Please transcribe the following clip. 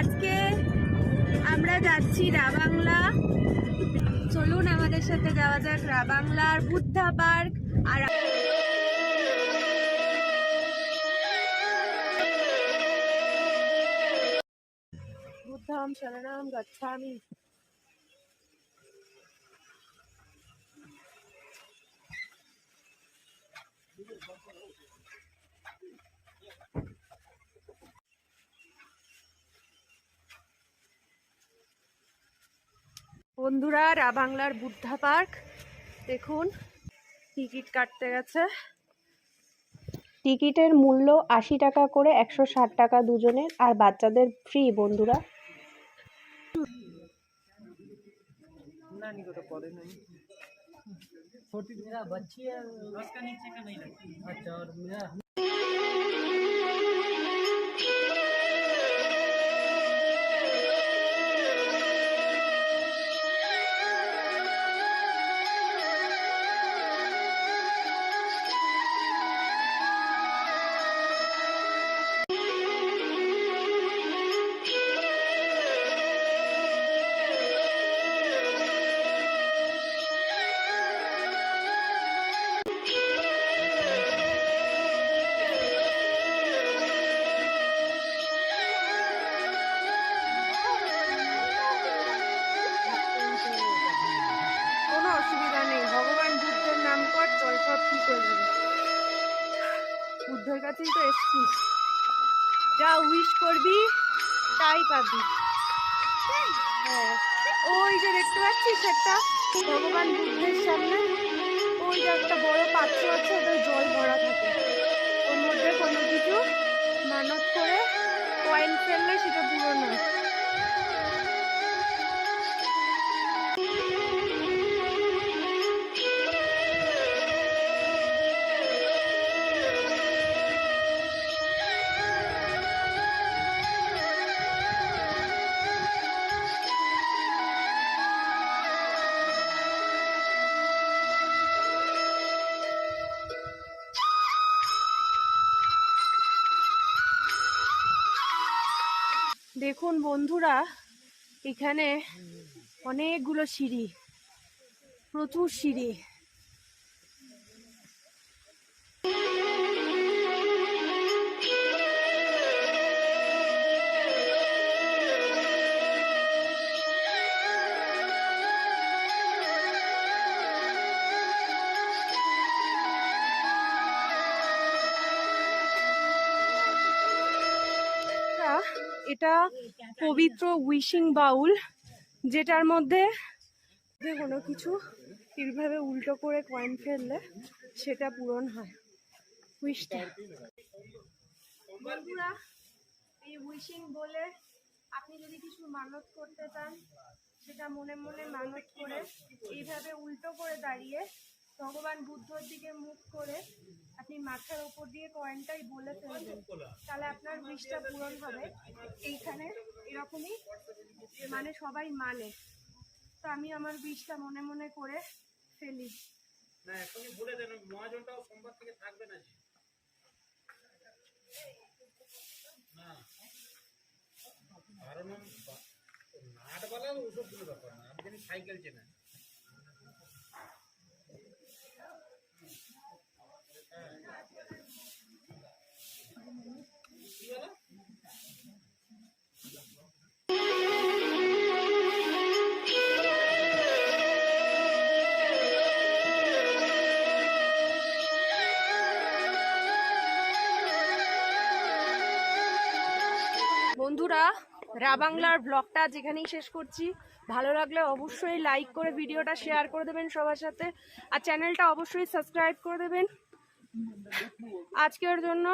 আজকে আমরা যাচ্ছি রাবাংলা। চলুন আমাদের সাথে যাওয়া যাক রাবাংলার বুদ্ধা পার্ক। আর বুদ্ধম শরণম গচ্ছামি। বন্ধুরা, রাবাংলার বুদ্ধা পার্ক দেখুন, টিকিট কাটতে গেছে। টিকিটের মূল্য ৮০ টাকা করে, ১৬০ টাকা দুজনের, আর বাচ্চাদের ফ্রি। বন্ধুরা, मेरा बच्ची है उसका नीचे का नहीं लगती। अच्छा, और मेरा কোনো অসুবিধা নেই, ভগবান বুদ্ধের নাম কর, চল সব ঠিক হয়ে যাবে। বুদ্ধের কাছেই তো এসছিস, যা উইশ করবি তাই পাবি। হ্যাঁ, ওই যে দেখতে পাচ্ছিস একটা ভগবান বুদ্ধের সামনে ওই যে একটা বড় পাত্র আছে, ওদের জল ভরা থাকে। ওর মধ্যে কোনো কিছু মানত করে কয়েন ফেললে সেটা পূরণ হয়। দেখুন বন্ধুরা, এখানে অনেকগুলো সিঁড়ি, প্রচুর সিঁড়ি। এটা পবিত্র উইশিং বাউল, যেটার মধ্যে কোনো কিছু এইভাবে উল্টো করে কয়েন ফেললে সেটা পূরণ হয়, উইশটা। বন্ধুরা, এই উইশিং বলে আপনি যদি কিছু মানত করতে চান, সেটা মনে মনে মানত করে এইভাবে উল্টো করে দাঁড়িয়ে ভগবান বুদ্ধর দিকে মুখ করে আপনি মাথার উপর দিয়ে কয়েনটাই বলে ফেলবেন, তাহলে আপনার উইশটা পূরণ হবে। এইখানে এরকমই মানে সবাই মানে, তো আমি আমার উইশটা মনে মনে করে ফেলি। না, এখনই বলে দেন, মহাজনটাও সোমবার থেকে থাকবে না জি। না, কারণ নাটবালা ওসব কোনো ব্যাপার না, আমি জানি সাইকেল চেনা। কি বলো? বন্ধুরা, রাবাংলার ব্লগটা যেখানেই শেষ করছি। ভালো লাগলে অবশ্যই লাইক করে ভিডিওটা শেয়ার করে দেবেন সবার সাথে, আর চ্যানেলটা অবশ্যই সাবস্ক্রাইব করে দেবেন। আজকের জন্য